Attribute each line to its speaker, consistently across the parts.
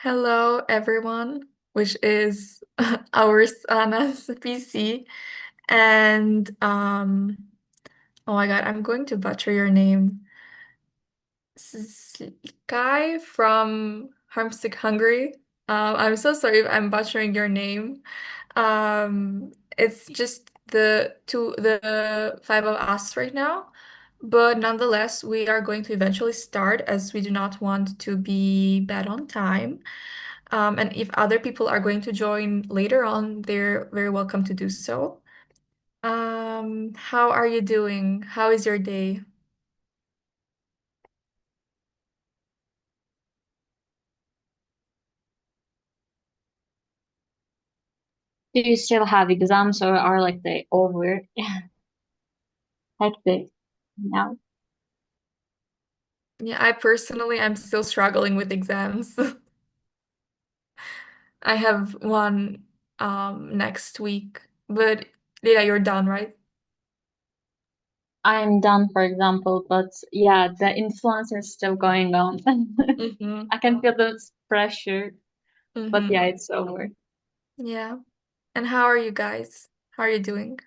Speaker 1: Hello, everyone, which is our Sana's PC. And oh my God, I'm going to butcher your name. Sky from Harmsick, Hungary. I'm so sorry if I'm butchering your name. It's just the five of us right now. But nonetheless, we are going to eventually start as we do not want to be bad on time. And if other people are going to join later on, they're very welcome to do so. How are you doing? How is your day?
Speaker 2: Do you still have exams or are like they over? Hectic now.
Speaker 1: Yeah, I personally am still struggling with exams. I have one next week, but yeah, you're done, right?
Speaker 2: I'm done, for example, but yeah, the influence is still going on.
Speaker 1: Mm-hmm.
Speaker 2: I can feel the pressure, but
Speaker 1: Mm-hmm.
Speaker 2: yeah, it's over.
Speaker 1: Yeah. And how are you guys? How are you doing?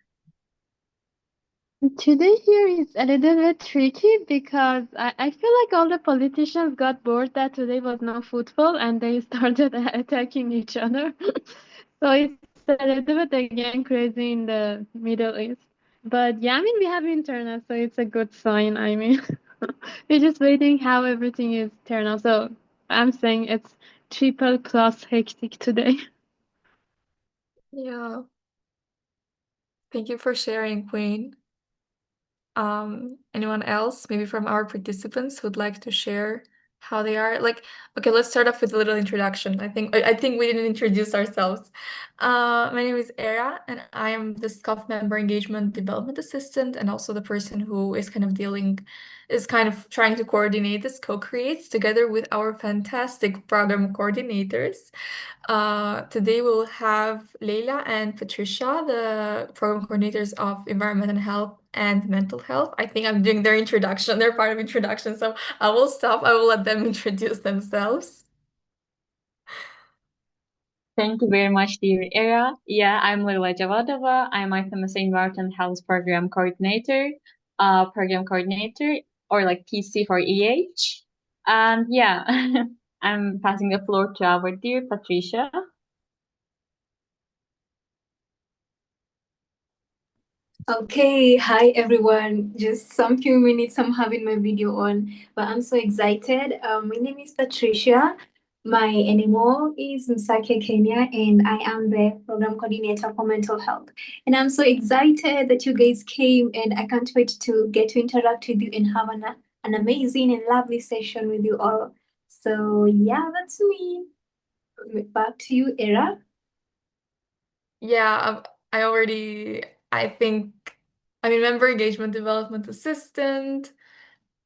Speaker 3: Today here is a little bit tricky because I feel like all the politicians got bored that today was no football and they started attacking each other. So it's a little bit again crazy in the Middle East. But yeah, I mean, we have internet, so it's a good sign. I mean, we're just waiting how everything is turn out. So I'm saying it's triple plus hectic today.
Speaker 1: Yeah. Thank you for sharing, Queen. Anyone else, maybe from our participants, who'd like to share how they are? Like, okay, let's start off with a little introduction. I think we didn't introduce ourselves. My name is Era, and I am the SCOF member engagement development assistant, and also the person who is kind of trying to coordinate this, co-creates together with our fantastic program coordinators. Today we'll have Leila and Patricia, the program coordinators of environmental health and mental health. I think I'm doing their introduction, their part of introduction, so I will stop. I will let them introduce themselves.
Speaker 2: Thank you very much, dear Era. Yeah, I'm Lila Javadova. I'm IFMS Environment Health Program Coordinator, or like PC for EH. And yeah, I'm passing the floor to our dear Patricia.
Speaker 4: Okay, hi everyone. Just some few minutes I'm having my video on, but I'm so excited. My name is Patricia. My animal is Msake Kenya, and I am the program coordinator for mental health. And I'm so excited that you guys came, and I can't wait to get to interact with you and have an amazing and lovely session with you all. So yeah, that's me. Back to you, Era.
Speaker 1: Yeah, I already, I think, I mean, member engagement development assistant,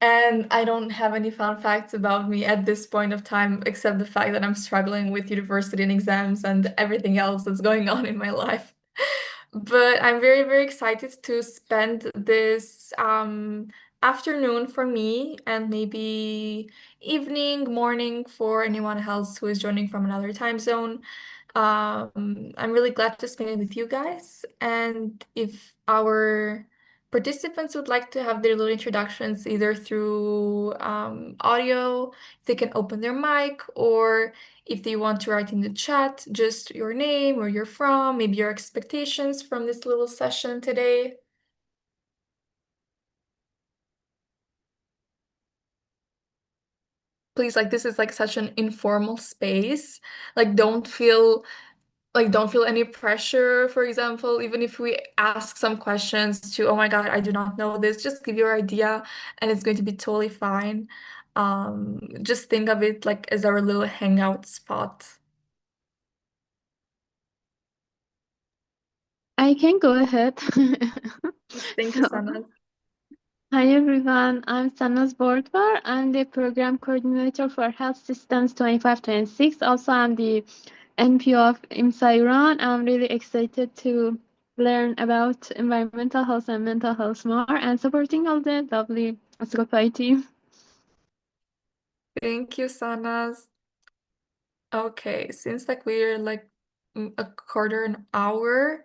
Speaker 1: and I don't have any fun facts about me at this point of time, except the fact that I'm struggling with university and exams and everything else that's going on in my life. But I'm very, very excited to spend this afternoon for me and maybe evening, morning for anyone else who is joining from another time zone. I'm really glad to spend it with you guys. And if our participants would like to have their little introductions either through audio, they can open their mic, or if they want to write in the chat, just your name, where you're from, maybe your expectations from this little session today. Please, like this is like such an informal space. Like don't feel any pressure, for example, even if we ask some questions to, oh my God, I do not know this, just give your idea and it's going to be totally fine. Just think of it like as our little hangout spot.
Speaker 3: I can go ahead.
Speaker 1: Yes, thank you,
Speaker 3: So,
Speaker 1: Sana.
Speaker 3: hi everyone, I'm Sanas Bordvar. I'm the program coordinator for Health Systems 2526. Also, I'm the NPO of IMSA Iran. I'm really excited to learn about environmental health and mental health more and supporting all the lovely Scopai team.
Speaker 1: Thank you, Sanas. Okay, since like we're like a quarter an hour,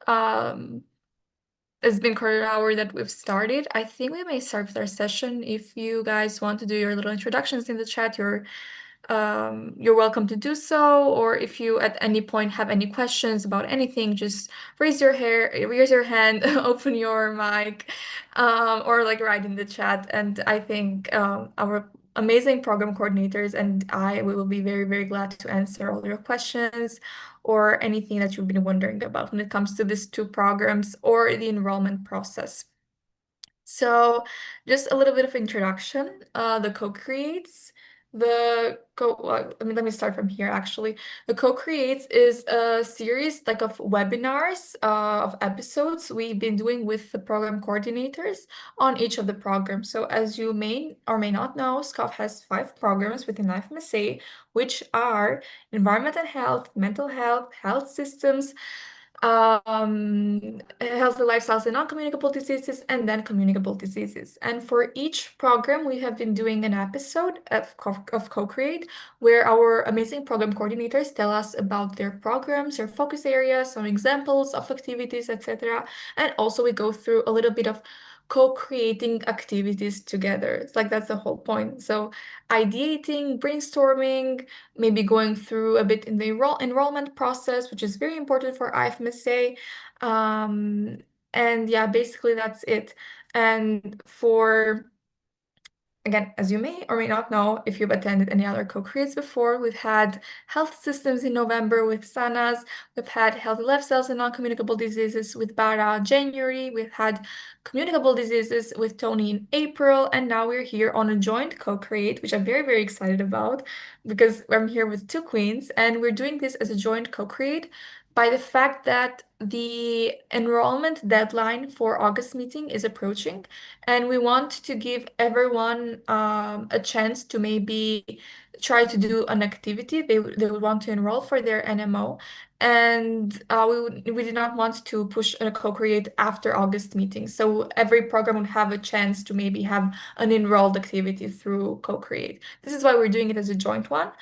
Speaker 1: um, it's been quarter an hour that we've started. I think we may start with our session. If you guys want to do your little introductions in the chat, you're welcome to do so. Or if you at any point have any questions about anything, just raise your hand, open your mic, or like write in the chat. And I think our amazing program coordinators and we will be very, very glad to answer all your questions or anything that you've been wondering about when it comes to these two programs or the enrollment process. So just a little bit of introduction. The Co-Creates, let me start from here actually. The Co-Creates is a series like of webinars, of episodes we've been doing with the program coordinators on each of the programs. So as you may or may not know, SCOF has 5 programs within IFMSA, which are environment and health, mental health, health systems, healthy lifestyles and non-communicable diseases, and then communicable diseases. And for each program, we have been doing an episode of Co-Create, where our amazing program coordinators tell us about their programs, their focus areas, some examples of activities, etc. And also we go through a little bit of co-creating activities together. It's like that's the whole point. So ideating, brainstorming, maybe going through a bit in the enrollment process, which is very important for IFMSA. And yeah, basically that's it. And again, as you may or may not know, if you've attended any other co-creates before, we've had health systems in November with Sanas, we've had healthy lifestyles and non-communicable diseases with Bara January, we've had communicable diseases with Tony in April, and now we're here on a joint co-create, which I'm very, very excited about because I'm here with 2 queens, and we're doing this as a joint co-create by the fact that the enrollment deadline for August meeting is approaching, and we want to give everyone a chance to maybe try to do an activity they would want to enroll for their NMO. And we did not want to push a co-create after August meeting. So every program would have a chance to maybe have an enrolled activity through co-create. This is why we're doing it as a joint one.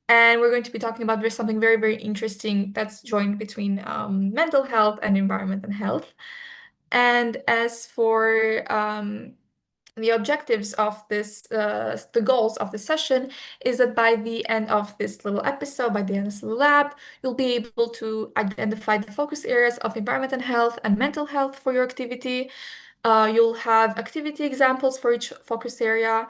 Speaker 1: And we're going to be talking about there's something very, very interesting that's joined between mental health and environment and health. And as for the objectives of this, the goals of the session is that by the end of this little episode, by the end of this lab, you'll be able to identify the focus areas of environment and health and mental health for your activity. You'll have activity examples for each focus area.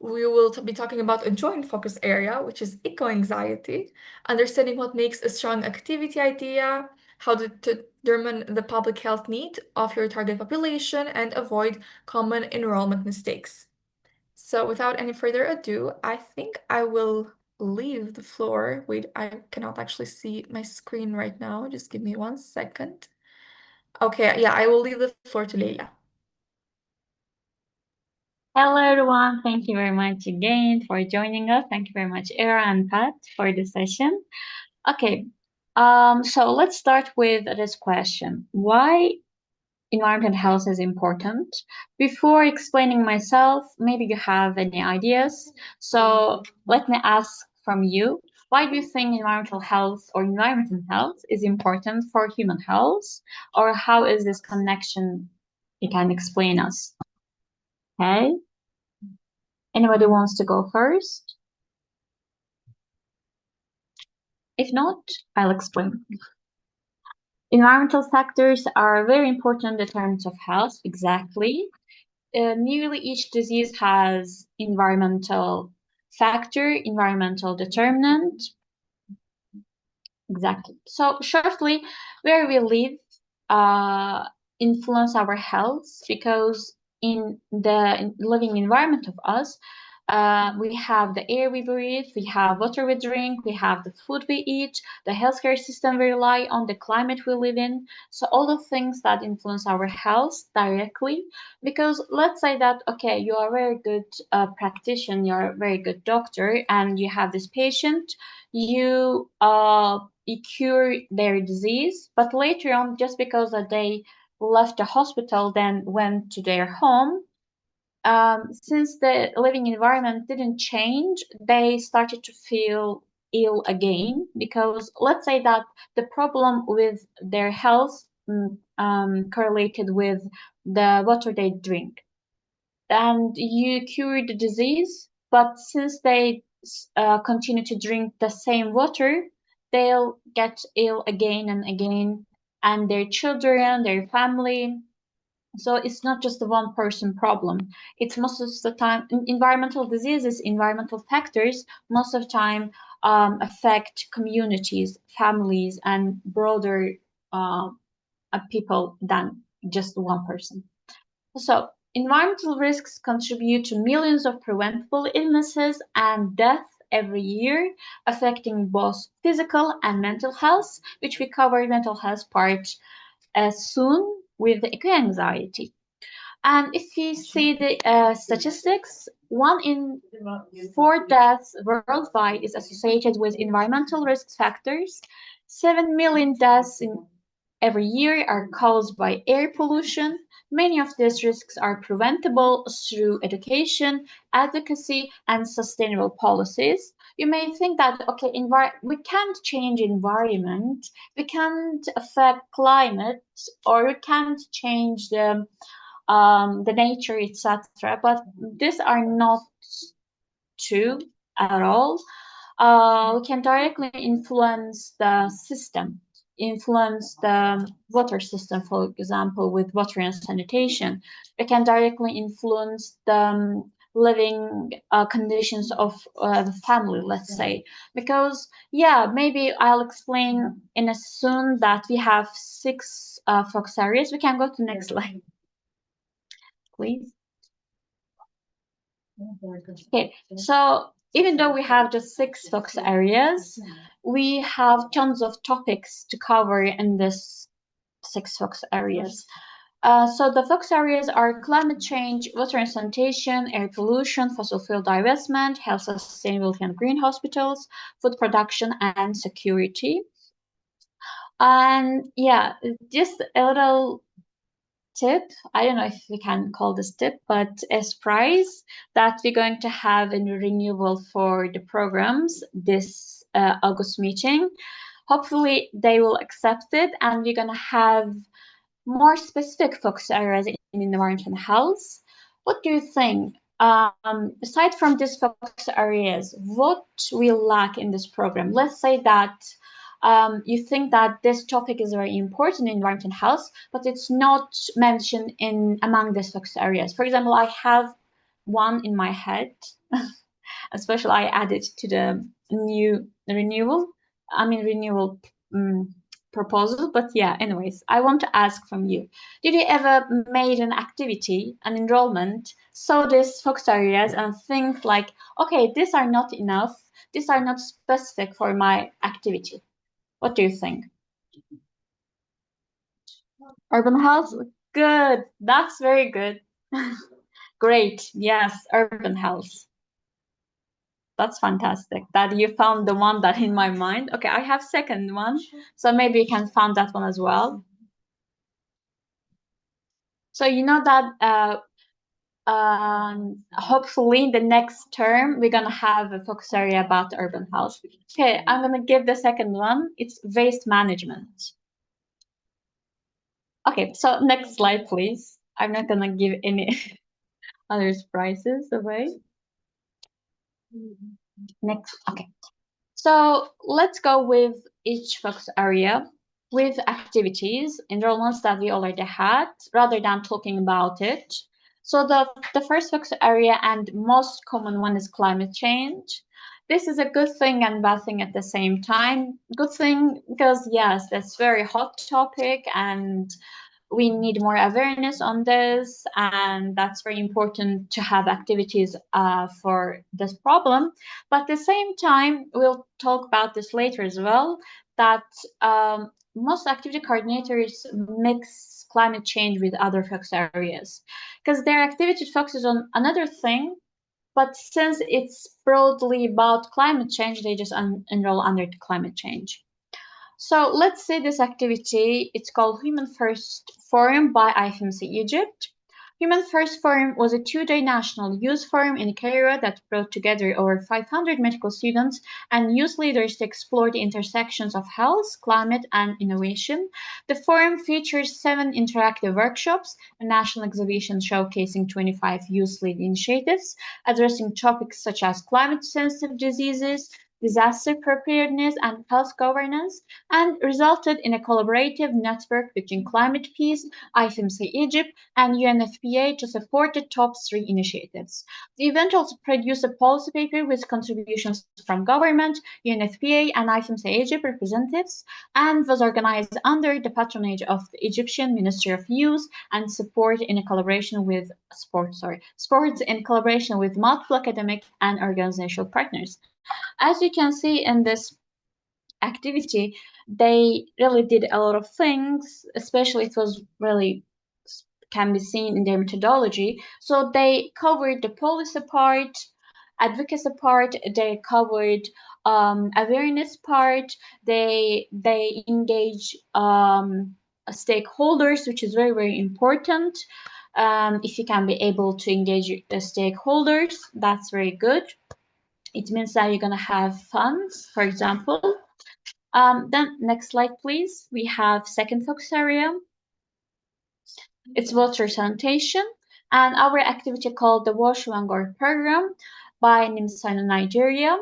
Speaker 1: We will be talking about a joint focus area, which is eco-anxiety, understanding what makes a strong activity idea, how to determine the public health need of your target population, and avoid common enrollment mistakes. So without any further ado, I think I will leave the floor. Wait, I cannot actually see my screen right now. Just give me 1 second. Okay, yeah, I will leave the floor to Leila.
Speaker 2: Hello, everyone. Thank you very much again for joining us. Thank you very much, Era and Pat, for the session. Okay, so let's start with this question. Why environmental health is important? Before explaining myself, maybe you have any ideas. So let me ask from you, why do you think environmental health or environmental health is important for human health? Or how is this connection? You can explain us. Okay. Anybody wants to go first? If not, I'll explain. Environmental factors are very important determinants of health, exactly. Nearly each disease has environmental factor, environmental determinant. Exactly. So shortly, where we live influence our health because in the living environment of us, we have the air we breathe, we have water we drink, we have the food we eat, the healthcare system we rely on, the climate we live in. So all the things that influence our health directly. Because let's say that, okay, you are a very good practitioner, you're a very good doctor, and you have this patient, you cure their disease, but later on, just because that they left the hospital, then went to their home, since the living environment didn't change, they started to feel ill again, because let's say that the problem with their health correlated with the water they drink, and you cure the disease, but since they continue to drink the same water, they'll get ill again and again, and their children, their family. So it's not just a one person problem. It's most of the time environmental diseases, environmental factors, most of the time affect communities, families, and broader people than just one person. So environmental risks contribute to millions of preventable illnesses and death every year, affecting both physical and mental health, which we covered mental health part soon with the eco-anxiety. And if you see the statistics, 1 in 4 deaths worldwide is associated with environmental risk factors. 7 million deaths every year are caused by air pollution. Many of these risks are preventable through education, advocacy, and sustainable policies. You may think that, okay, we can't change environment, we can't affect climate, or we can't change the nature, etc. But these are not true at all. We can directly influence the system, influence the water system, for example, with water and sanitation. We can directly influence the living conditions of the family, let's say. Because, yeah, maybe I'll explain in a soon that we have 6 focus areas. We can go to the next slide, please. Okay, so even though we have just 6 focus areas, we have tons of topics to cover in this 6 focus areas. So the focus areas are climate change, water and sanitation, air pollution, fossil fuel divestment, health sustainability and green hospitals, food production and security. And yeah, just a little tip, I don't know if we can call this tip, but a surprise that we're going to have a renewal for the programs this August meeting. Hopefully they will accept it, and we're going to have more specific focus areas in environment and health. What do you think? Aside from these focus areas, what will lack in this program? Let's say that you think that this topic is very important in environment and health, but it's not mentioned among these focus areas. For example, I have one in my head, especially I added to the new renewal proposal. But yeah, anyways, I want to ask from you, did you ever made an activity, an enrollment, saw these focus areas and think like, okay, these are not enough, these are not specific for my activity? What do you think? Urban health? Good. That's very good. Great. Yes, urban health. That's fantastic that you found the one that in my mind. Okay, I have second one, so maybe you can find that one as well. So you know that hopefully the next term we're gonna have a focus area about urban health. Okay, I'm gonna give the second one. It's waste management. Okay, so next slide, please. I'm not gonna give any other prizes away. Next, okay. So let's go with each focus area with activities, enrollments that we already had, rather than talking about it. So the first focus area and most common one is climate change. This is a good thing and bad thing at the same time. Good thing because yes, that's very hot topic and we need more awareness on this, and that's very important to have activities for this problem. But at the same time, we'll talk about this later as well, that most activity coordinators mix climate change with other focus areas because their activity focuses on another thing, but since it's broadly about climate change, they just enroll under the climate change. So let's say this activity, it's called Human First Forum by IFMC Egypt. Human First Forum was a two-day national youth forum in Cairo that brought together over 500 medical students and youth leaders to explore the intersections of health, climate, and innovation. The forum features 7 interactive workshops, a national exhibition showcasing 25 youth-led initiatives, addressing topics such as climate-sensitive diseases, disaster preparedness, and health governance, and resulted in a collaborative network between Climate Peace, IFMC Egypt, and UNFPA to support the top 3 initiatives. The event also produced a policy paper with contributions from government, UNFPA, and IFMC Egypt representatives, and was organized under the patronage of the Egyptian Ministry of Youth and Sport in collaboration with sports in collaboration with multiple academic and organizational partners. As you can see in this activity, they really did a lot of things, especially it was really can be seen in their methodology. So they covered the policy part, advocacy part, they covered awareness part, they engage stakeholders, which is very, very important. If you can be able to engage the stakeholders, that's very good. It means that you're going to have funds, for example. Then next slide, please. We have second focus area. It's water sanitation, and our activity called the Wash Wangor program by NIMSAN Nigeria.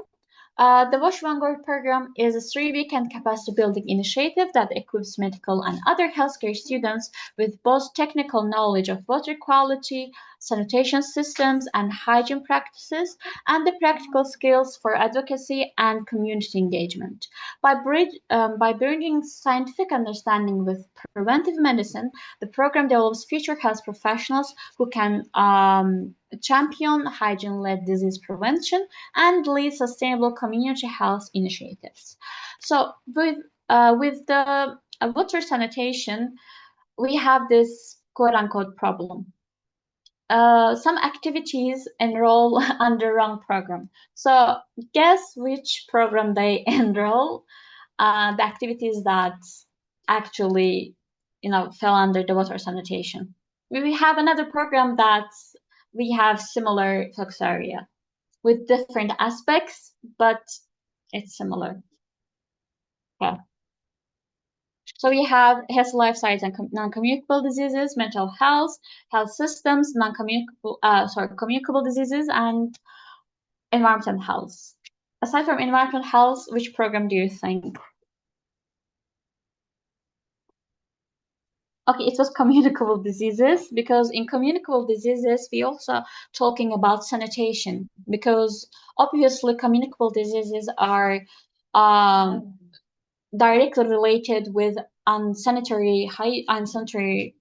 Speaker 2: The Wash Wangor program is a 3-weekend capacity building initiative that equips medical and other healthcare students with both technical knowledge of water quality, sanitation systems, and hygiene practices, and the practical skills for advocacy and community engagement. By bringing scientific understanding with preventive medicine, the program develops future health professionals who can champion hygiene-led disease prevention and lead sustainable community health initiatives. So with the water sanitation, we have this quote-unquote problem. Some activities enroll under wrong program. So guess which program they enroll? The activities that actually, fell under the water sanitation. We have another program that we have similar focus area with different aspects, but it's similar. Okay. So we have health, life science, and non-communicable diseases, mental health, health systems, communicable diseases, and environmental health. Aside from environmental health, which program do you think? Okay, it was communicable diseases, because in communicable diseases, we also talking about sanitation, because obviously communicable diseases are directly related with unsanitary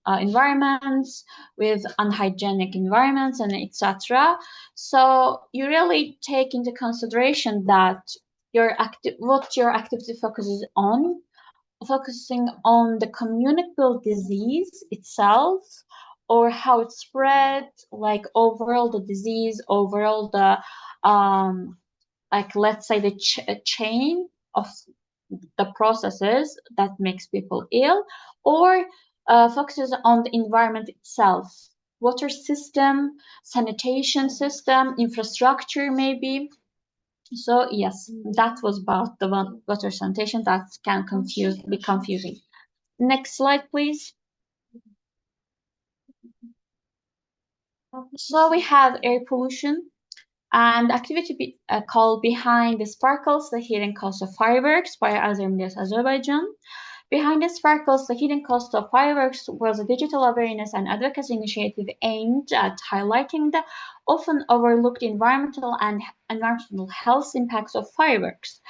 Speaker 2: environments, with unhygienic environments, and etc. So you really take into consideration that what your activity focuses on, focusing on the communicable disease itself, or how it spread, like overall the disease, overall the let's say the chain of the processes that makes people ill, or focuses on the environment itself, water system, sanitation system, infrastructure maybe. So yes, that was about the water sanitation. That can be confusing. Next slide, please. So we have air pollution and activity called Behind the Sparkles, the Hidden Cost of Fireworks by Azermiliyet Azerbaijan. Behind the Sparkles, the Hidden Cost of Fireworks was a digital awareness and advocacy initiative aimed at highlighting the often overlooked environmental and environmental health impacts of fireworks.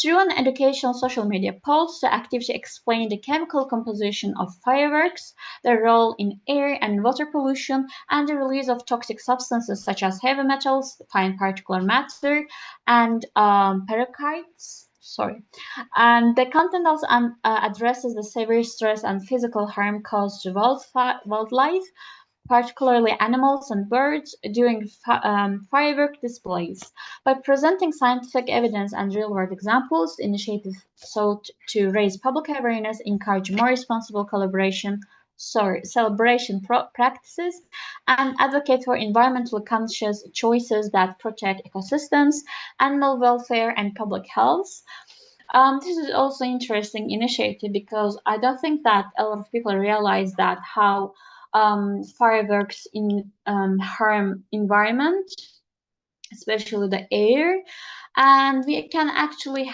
Speaker 2: Through an educational social media post, the activity explained the chemical composition of fireworks, their role in air and water pollution, and the release of toxic substances such as heavy metals, fine particulate matter, and peroxides. And the content also addresses the severe stress and physical harm caused to wildlife, particularly animals and birds, during firework displays. By presenting scientific evidence and real-world examples, the initiative sought to raise public awareness, encourage more responsible collaboration celebration practices, and advocate for environmentally conscious choices that protect ecosystems, animal welfare, and public health. This is also interesting initiative because I don't think that a lot of people realize that how fireworks harm environment, especially the air, and we can actually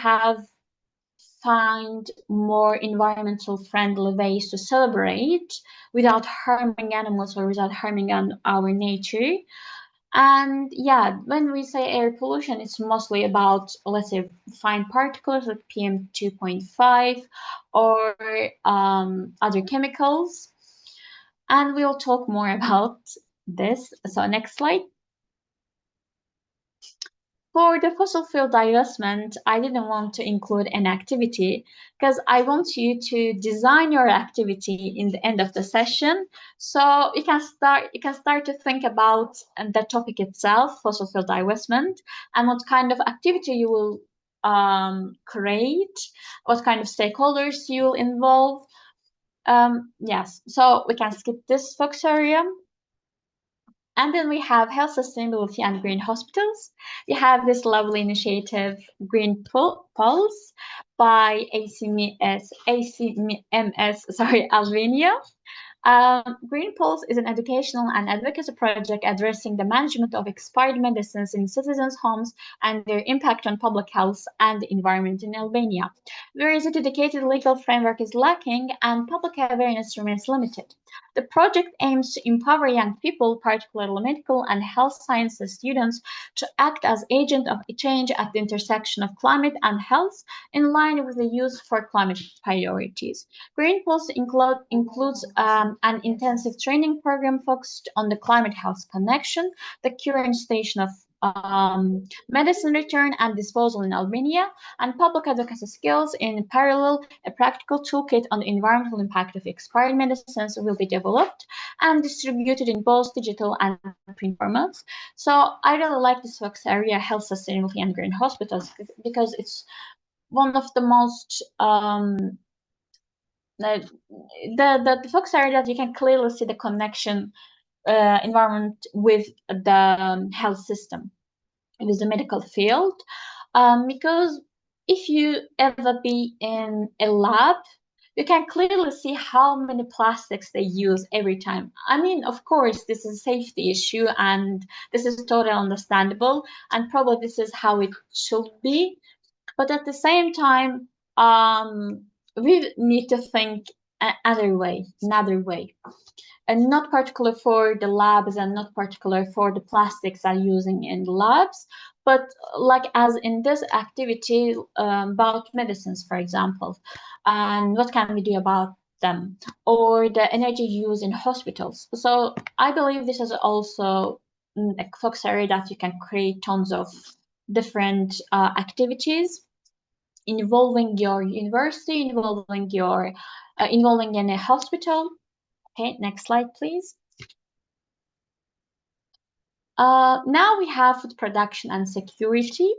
Speaker 2: find more environmental friendly ways to celebrate without harming animals or without harming our nature. And yeah, when we say air pollution, it's mostly about, let's say, fine particles like PM 2.5 or other chemicals. And we'll talk more about this. So next slide. For the fossil fuel divestment, I didn't want to include an activity because I want you to design your activity in the end of the session. So you can start to think about the topic itself, fossil fuel divestment, and what kind of activity you will create, what kind of stakeholders you will involve. Yes, so we can skip this focus area. And then we have health sustainability and green hospitals. We have this lovely initiative, Green Pulse, by ACMS, Albania. Green Pulse is an educational and advocacy project addressing the management of expired medicines in citizens' homes and their impact on public health and the environment in Albania. Whereas a dedicated legal framework is lacking and public awareness remains limited. The project aims to empower young people, particularly medical and health sciences students, to act as agents of change at the intersection of climate and health in line with the Youth for Climate priorities. Green Pulse includes an intensive training program focused on the climate health connection, the current station of medicine return and disposal in Albania, and public advocacy skills. In parallel, a practical toolkit on the environmental impact of expired medicines will be developed and distributed in both digital and print formats. So I really like this focus area, health sustainability and green hospitals, because it's one of the most the focus area that you can clearly see the connection environment with the health system, with the medical field, because if you ever be in a lab, you can clearly see how many plastics they use every time. I mean, of course, this is a safety issue and this is totally understandable, and probably this is how it should be. But at the same time, we need to think another way, and not particular for the labs and not particular for the plastics are using in the labs, but like as in this activity about medicines, for example, and what can we do about them, or the energy used in hospitals. So I believe this is also a focus area that you can create tons of different activities involving your university, involving in a hospital. Okay, next slide, please. Now we have food production and security.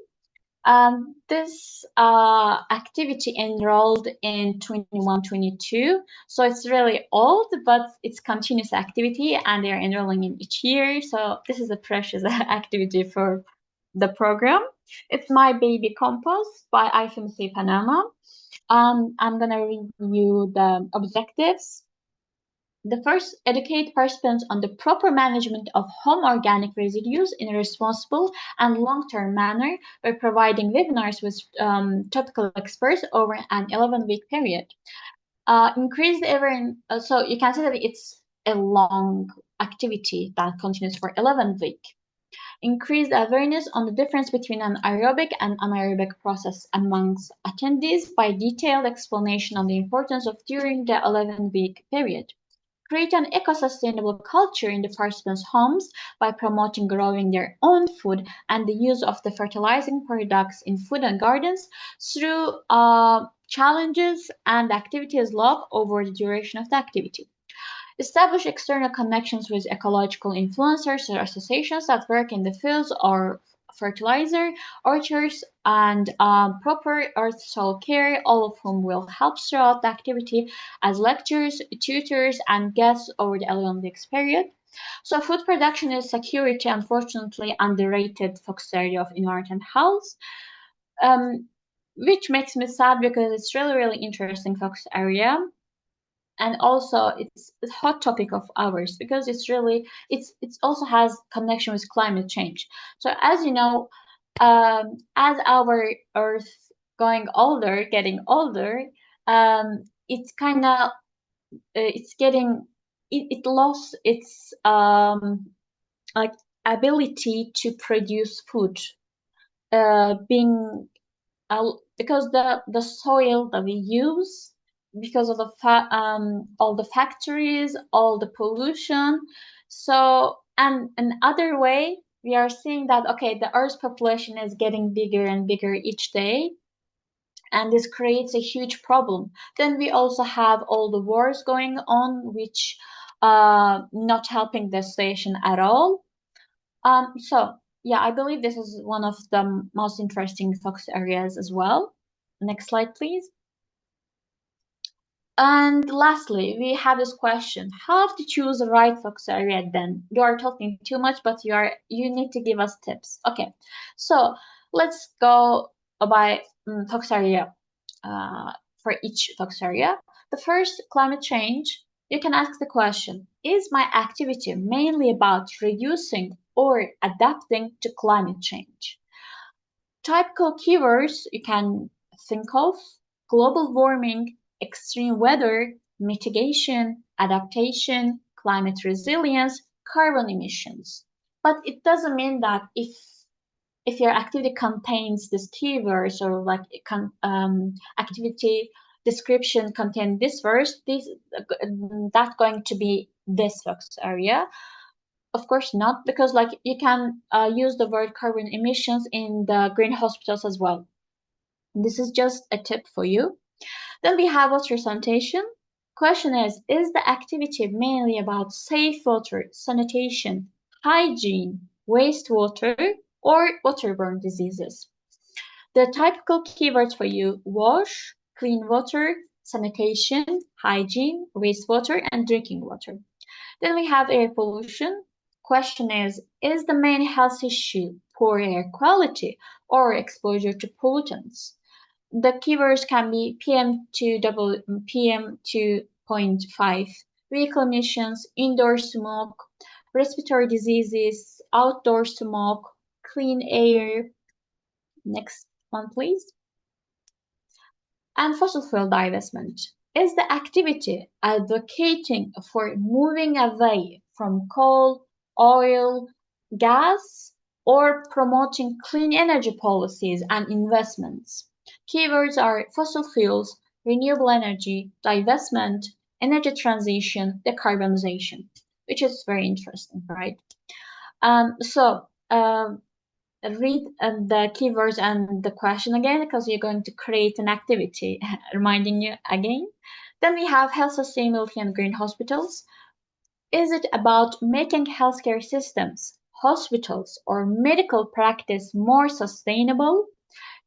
Speaker 2: This activity enrolled in 21-22, so it's really old, but it's continuous activity and they're enrolling in each year. So this is a precious activity for the program. It's My Baby Compost by IFMC Panama. I'm gonna read you the objectives. The first, educate participants on the proper management of home organic residues in a responsible and long-term manner by providing webinars with topical experts over an 11-week period. Increase the awareness, so you can see that it's a long activity that continues for 11 weeks. Increase the awareness on the difference between an aerobic and anaerobic process amongst attendees by detailed explanation on the importance of during the 11-week period. Create an eco-sustainable culture in the participants' homes by promoting growing their own food and the use of the fertilizing products in food and gardens through challenges and activities log over the duration of the activity. Establish external connections with ecological influencers or associations that work in the fields or fertilizer, orchards, and proper earth soil care, all of whom will help throughout the activity as lectures, tutors, and guests over the Olympics period. So food production is security, unfortunately, underrated focus area of environment and health, which makes me sad because it's really interesting focus area. And also it's a hot topic of ours because it's also has connection with climate change. So as you know, as our earth getting older, it's kind of it lost its like ability to produce food, being because the soil that we use, because of all the factories, all the pollution. So, and another way, we are seeing that, okay, the Earth's population is getting bigger and bigger each day, and this creates a huge problem. Then we also have all the wars going on, which not helping the situation at all. So yeah, I believe this is one of the most interesting focus areas as well. Next slide, please. And lastly, we have this question: how to choose the right focus area? Then you are talking too much, but you need to give us tips. Okay, so let's go by focus area for each focus area. The first, climate change. You can ask the question: is my activity mainly about reducing or adapting to climate change? Typical keywords you can think of: global warming, extreme weather, mitigation, adaptation, climate resilience, carbon emissions. But it doesn't mean that if your activity contains these keywords, or like activity description contain this verse, that's going to be this focus area. Of course not, because like you can use the word carbon emissions in the green hospitals as well. This is just a tip for you. Then we have water sanitation. Question is the activity mainly about safe water, sanitation, hygiene, wastewater, or waterborne diseases? The typical keywords for you: wash, clean water, sanitation, hygiene, wastewater, and drinking water. Then we have air pollution. Question is the main health issue poor air quality or exposure to pollutants? The keywords can be PM 2.5, vehicle emissions, indoor smoke, respiratory diseases, outdoor smoke, clean air. Next one, please. And fossil fuel divestment. Is the activity advocating for moving away from coal, oil, gas, or promoting clean energy policies and investments? Keywords are fossil fuels, renewable energy, divestment, energy transition, decarbonization, which is very interesting, right? Read the keywords and the question again, because you're going to create an activity reminding you again. Then we have health sustainability and green hospitals. Is it about making healthcare systems, hospitals, or medical practice more sustainable?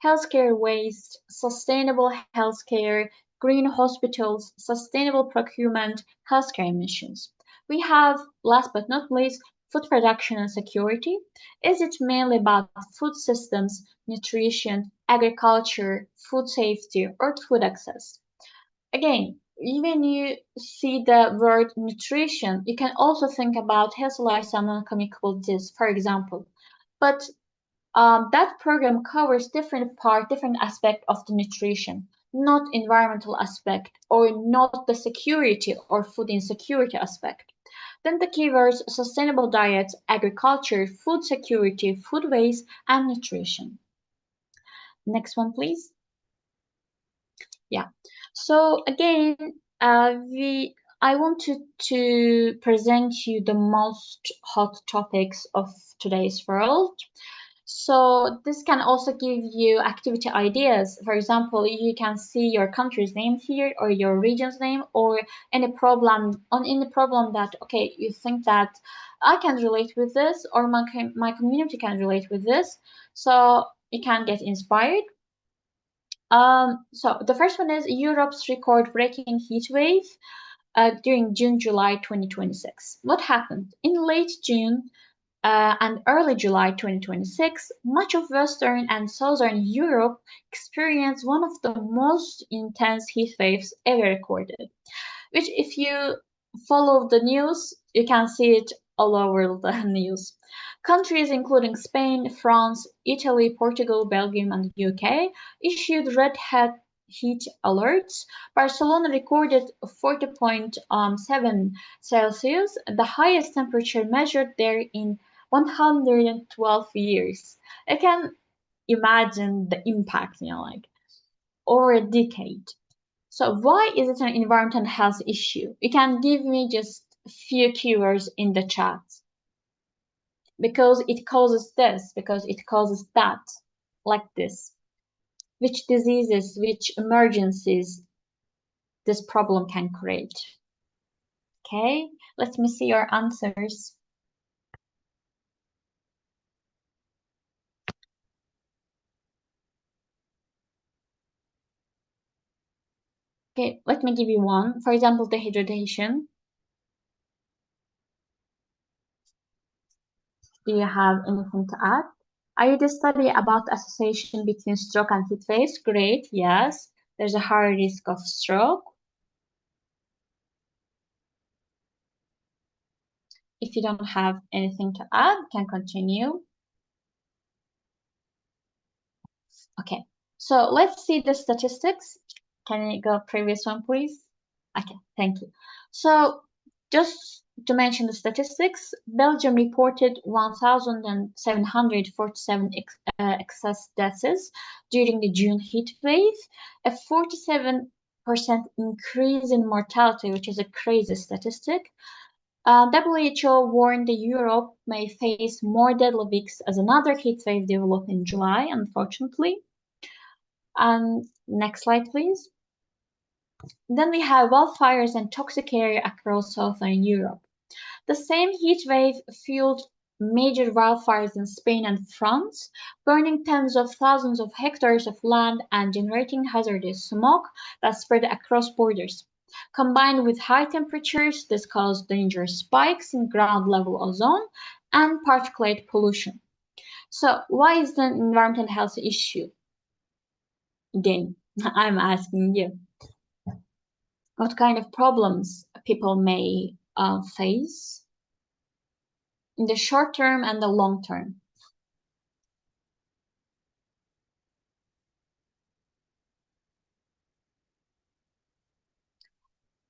Speaker 2: Healthcare waste, sustainable healthcare, green hospitals, sustainable procurement, healthcare emissions. We have, last but not least, food production and security. Is it mainly about food systems, nutrition, agriculture, food safety, or food access? Again, when you see the word nutrition, you can also think about healthy lifestyle, non-communicable disease, for example. But that program covers different aspect of the nutrition, not environmental aspect, or not the security or food insecurity aspect. Then the keywords: sustainable diets, agriculture, food security, food waste, and nutrition. Next one, please. Yeah. So again, I wanted to present you the most hot topics of today's world. So this can also give you activity ideas. For example, you can see your country's name here or your region's name or any problem that, okay, you think that I can relate with this or my community can relate with this. So you can get inspired. So the first one is Europe's record-breaking heat wave during June-July 2026. What happened? In late June, and early July 2026, much of Western and Southern Europe experienced one of the most intense heat waves ever recorded, which if you follow the news, you can see it all over the news. Countries including Spain, France, Italy, Portugal, Belgium, and the UK issued red hat heat alerts. Barcelona recorded 40.7 Celsius, the highest temperature measured there in 112 years. I can imagine the impact, like over a decade. So why is it an environmental health issue? You can give me just a few keywords in the chat. Because it causes this, because it causes that, like this. Which diseases, which emergencies this problem can create. Okay, let me see your answers. Okay, let me give you one. For example, dehydration. Do you have anything to add? I did a study about the association between stroke and heat waves. Great, yes. There's a higher risk of stroke. If you don't have anything to add, can continue. Okay, so let's see the statistics. Can you go previous one, please? Okay, thank you. So just to mention the statistics, Belgium reported 1,747 excess deaths during the June heat wave, a 47% increase in mortality, which is a crazy statistic. WHO warned Europe may face more deadly weeks as another heat wave developed in July, unfortunately. Next slide, please. Then we have wildfires and toxic air across southern Europe. The same heat wave fueled major wildfires in Spain and France, burning tens of thousands of hectares of land and generating hazardous smoke that spread across borders. Combined with high temperatures, this caused dangerous spikes in ground-level ozone and particulate pollution. So why is it an environmental health issue? Again, I'm asking you. What kind of problems people may face in the short term and the long term?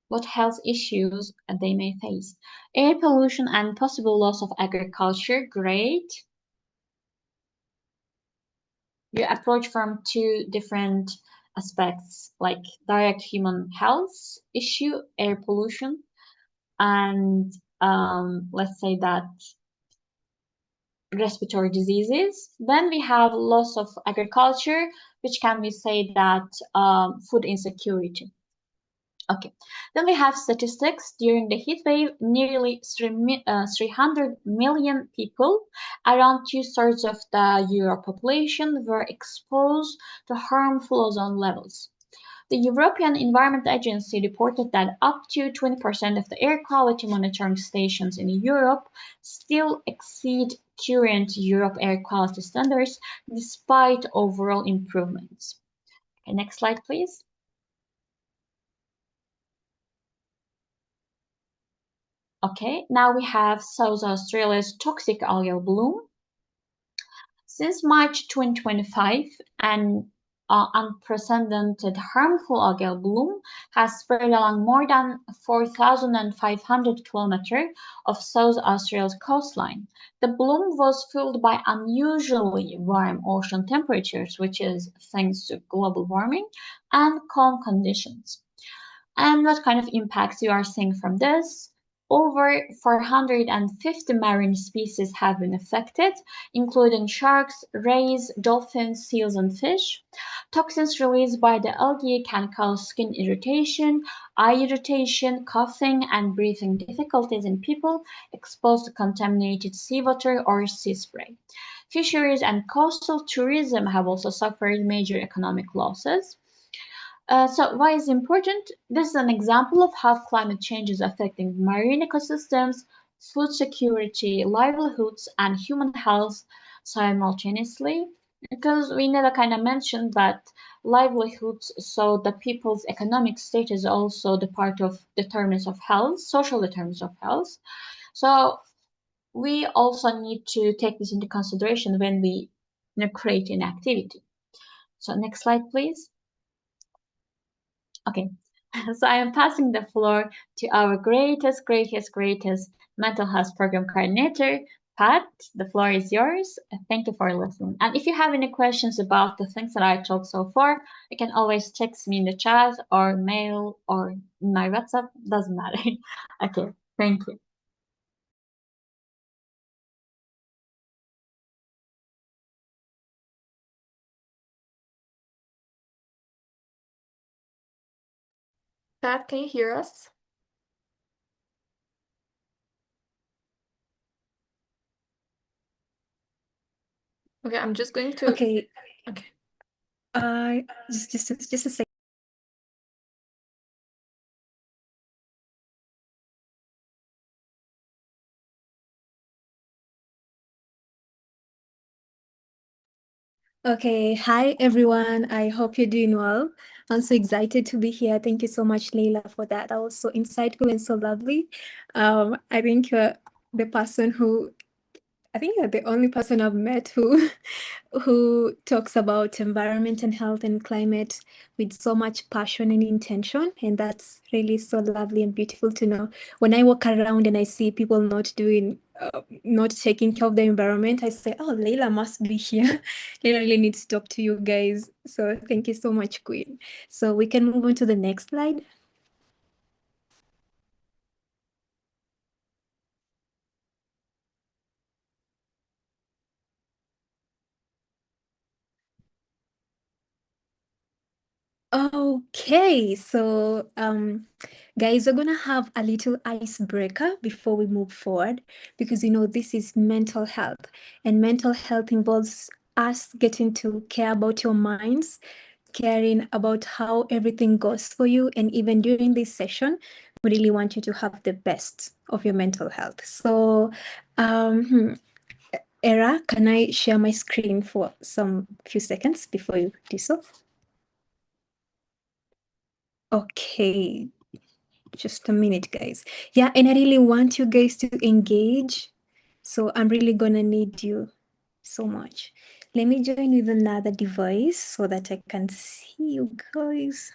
Speaker 2: What health issues they may face? Air pollution and possible loss of agriculture. Great. You approach from two different aspects, like direct human health issue, air pollution, and let's say that respiratory diseases. Then we have loss of agriculture, which can we say that food insecurity. Okay, then we have statistics. During the heat wave, nearly 300 million people, around 2/3 of the Euro population, were exposed to harmful ozone levels. The European Environment Agency reported that up to 20% of the air quality monitoring stations in Europe still exceed current Europe air quality standards despite overall improvements. Okay, next slide, please. Okay, now we have South Australia's toxic algal bloom. Since March 2025, an unprecedented harmful algal bloom has spread along more than 4,500 kilometers of South Australia's coastline. The bloom was fueled by unusually warm ocean temperatures, which is thanks to global warming and calm conditions. And what kind of impacts you are seeing from this? Over 450 marine species have been affected, including sharks, rays, dolphins, seals, and fish. Toxins released by the algae can cause skin irritation, eye irritation, coughing, and breathing difficulties in people exposed to contaminated seawater or sea spray. Fisheries and coastal tourism have also suffered major economic losses. So why is it important? This is an example of how climate change is affecting marine ecosystems, food security, livelihoods, and human health simultaneously. Because we never kind of mentioned that livelihoods, so the people's economic state is also the part of determinants of health, social determinants of health. So we also need to take this into consideration when we create an activity. So next slide, please. Okay, so I am passing the floor to our greatest mental health program coordinator, Pat. The floor is yours. Thank you for listening. And if you have any questions about the things that I talked so far, you can always text me in the chat or mail or my WhatsApp, doesn't matter. Okay, thank you.
Speaker 1: Pat, can you hear us? Okay, I'm just going to.
Speaker 4: Okay.
Speaker 1: Okay.
Speaker 4: Just a second. Okay, hi everyone. I hope you're doing well. I'm so excited to be here. Thank you so much, Leila, for that. That was so insightful and so lovely. I think you're the person who, I think you're the only person I've met who talks about environment and health and climate with so much passion and intention. And that's really so lovely and beautiful to know. When I walk around and I see people not taking care of the environment, I say, oh, Leila must be here. Leila really needs to talk to you guys. So thank you so much, Queen. So we can move on to the next slide. Okay, so guys, we're gonna have a little icebreaker before we move forward because this is mental health, and mental health involves us getting to care about your minds, caring about how everything goes for you, and even during this session, we really want you to have the best of your mental health. So, Era, can I share my screen for some few seconds before you do so? Okay, just a minute, guys. Yeah, and I really want you guys to engage. So I'm really gonna need you so much. Let me join with another device so that I can see you guys.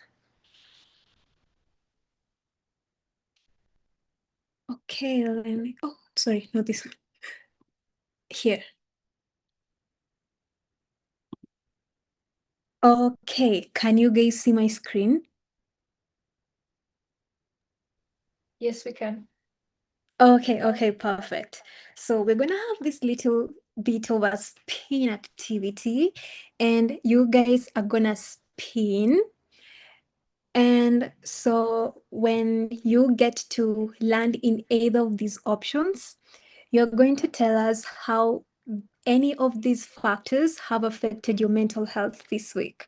Speaker 4: Okay, let me, oh, sorry, not this one. Here. Okay, can you guys see my screen?
Speaker 1: Yes, we can.
Speaker 4: Okay, perfect. So we're gonna have this little bit of a spin activity, and you guys are gonna spin. And so when you get to land in either of these options, you're going to tell us how any of these factors have affected your mental health this week.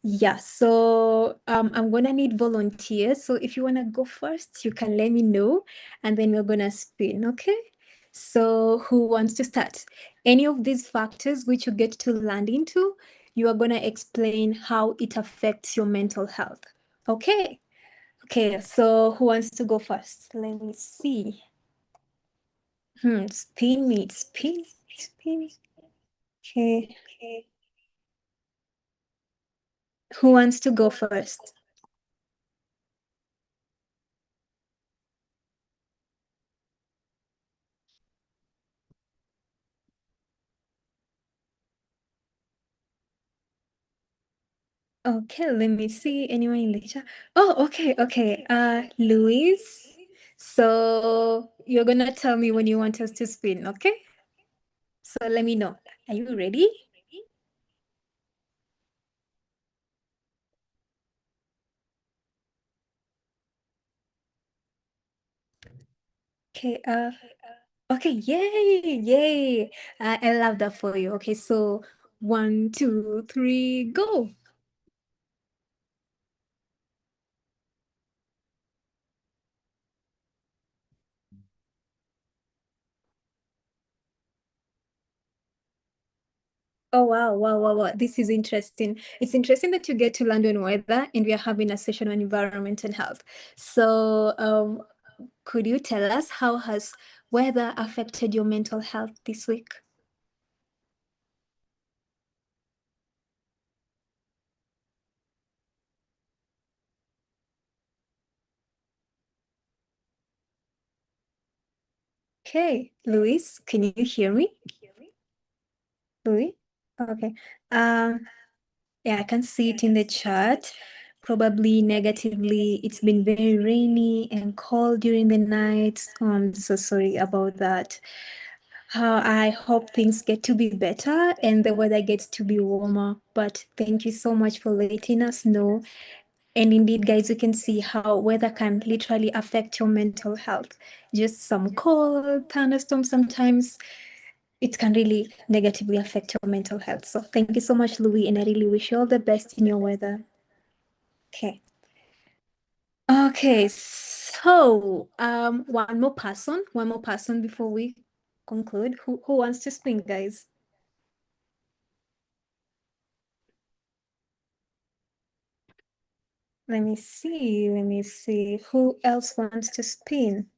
Speaker 4: Yeah, so I'm gonna need volunteers. So if you wanna go first, you can let me know, and then we're gonna spin, okay? So who wants to start? Any of these factors which you get to land into, you are gonna explain how it affects your mental health. Okay. Okay, so who wants to go first? Let me see. Spin me, spin. Okay. Who wants to go first? Okay, let me see. Anyone in the chat? Oh, okay. Louise. So you're gonna tell me when you want us to spin, okay? So let me know. Are you ready? Okay, okay, yay. I love that for you. Okay, so 1, 2, 3, go. Oh, wow. This is interesting. It's interesting that you get to London weather and we are having a session on environment and health. So, could you tell us how has weather affected your mental health this week? Okay, Luis, can you hear me? Louis? Okay. Yeah, I can see it in the chat. Probably negatively, it's been very rainy and cold during the night. I'm so sorry about that. I hope things get to be better and the weather gets to be warmer. But thank you so much for letting us know. And indeed, guys, you can see how weather can literally affect your mental health. Just some cold, thunderstorms sometimes it can really negatively affect your mental health. So thank you so much, Louis, and I really wish you all the best in your weather. Okay. Okay, so one more person before we conclude. Who wants to spin, guys? Let me see. Who else wants to spin?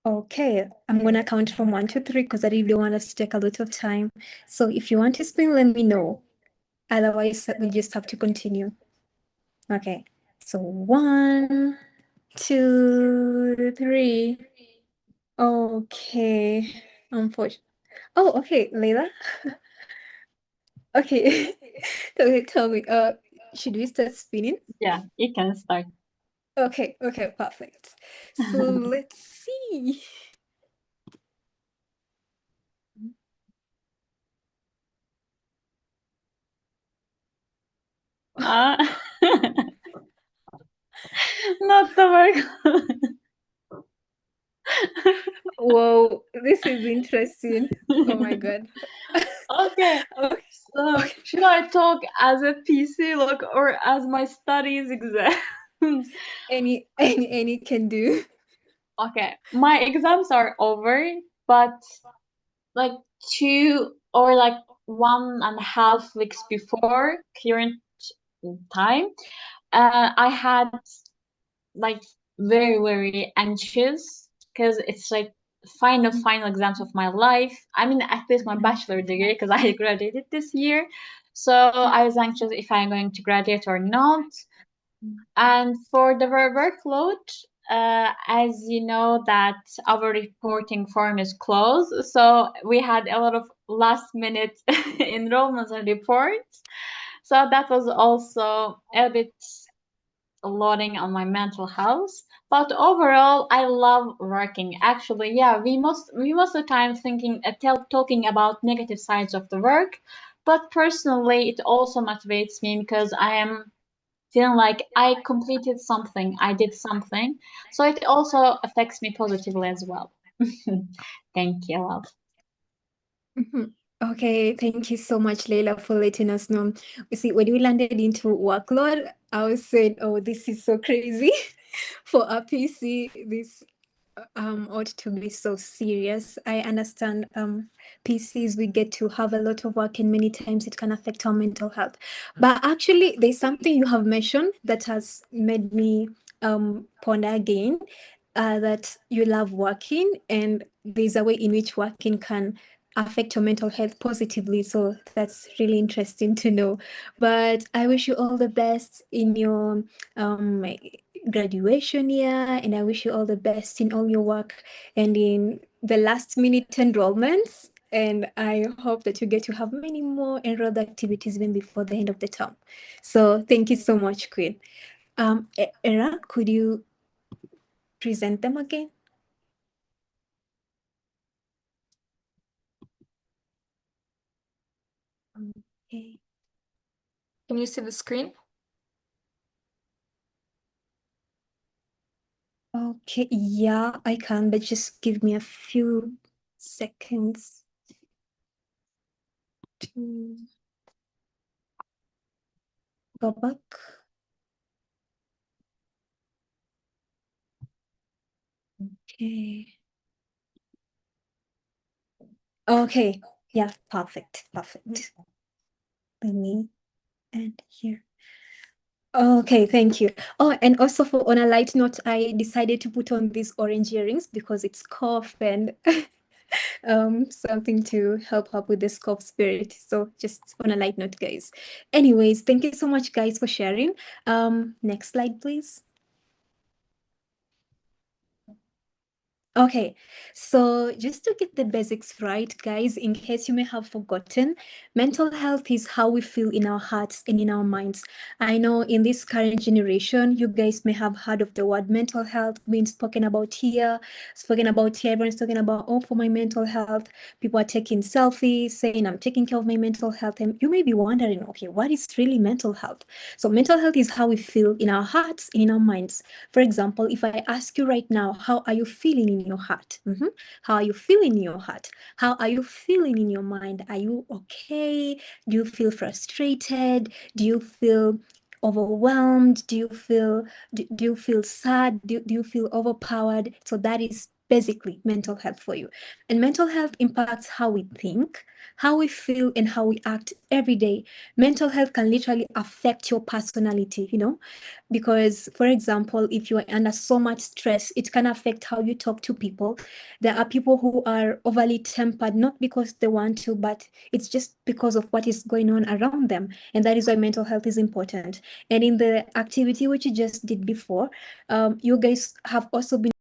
Speaker 4: Okay, I'm gonna count from 1 to 3 because I really want us to take a lot of time. So if you want to spin, let me know. Otherwise, we'll just have to continue. Okay, so 1, 2, 3. Okay, unfortunately. Oh, okay, Leila. Okay, tell me. Should we start spinning?
Speaker 2: Yeah, you can start.
Speaker 4: Okay, perfect. So let's see.
Speaker 2: Uh, not the work.
Speaker 4: Whoa, this is interesting. Oh my God.
Speaker 2: Okay,
Speaker 4: Okay.
Speaker 2: so should I talk as a PC look or as my studies exams?
Speaker 4: Any can do.
Speaker 2: Okay, my exams are over, but like 1.5 weeks before current time, I had like very anxious because it's like final exams of my life. I mean, at least my bachelor degree because I graduated this year. So I was anxious if I'm going to graduate or not. And for the workload, as you know, that our reporting form is closed, so we had a lot of last minute enrollments and reports. So that was also a bit loading on my mental health. But overall, I love working. Actually, yeah, we most of the time talking about negative sides of the work. But personally, it also motivates me because I am feeling like I completed something, I did something. So it also affects me positively as well. Thank you, love.
Speaker 4: Okay, thank you so much, Leila, for letting us know. You see, when we landed into workload, I was saying, oh, this is so crazy. For a PC, this ought to be so serious. I understand PCs, we get to have a lot of work and many times it can affect our mental health. But actually, there's something you have mentioned that has made me ponder again, that you love working and there's a way in which working can affect your mental health positively. So that's really interesting to know. But I wish you all the best in your graduation year, and I wish you all the best in all your work and in the last minute enrollments. and I hope that you get to have many more enrolled activities even before the end of the term. So thank you so much, Queen. Era, could you present them again? Okay.
Speaker 1: Can you see the screen?
Speaker 4: Okay, yeah, I can, but just give me a few seconds to go back. Okay. Okay, yeah, perfect. Let me end here. Okay, thank you. Oh, and also on a light note, I decided to put on these orange earrings because it's cough and something to help up with this cough spirit. So just on a light note, guys. Anyways, thank you so much, guys, for sharing. Next slide, please. Okay, so just to get the basics right, guys, in case you may have forgotten, mental health is how we feel in our hearts and in our minds. I know in this current generation, you guys may have heard of the word mental health being spoken about here, everyone's talking about, oh, for my mental health. People are taking selfies, saying, I'm taking care of my mental health. And you may be wondering, okay, what is really mental health? So mental health is how we feel in our hearts and in our minds. For example, if I ask you right now, how are you feeling in your heart? How are you feeling in your heart? How are you feeling in your mind? Are you okay? Do you feel frustrated? Do you feel overwhelmed? Do you feel sad? Do you feel overpowered? So that is basically mental health for you. And mental health impacts how we think, how we feel, and how we act every day. Mental health can literally affect your personality, because, for example, if you are under so much stress, it can affect how you talk to people. There are people who are overly tempered, not because they want to, but it's just because of what is going on around them. And that is why mental health is important. And in the activity which you just did before, you guys have also been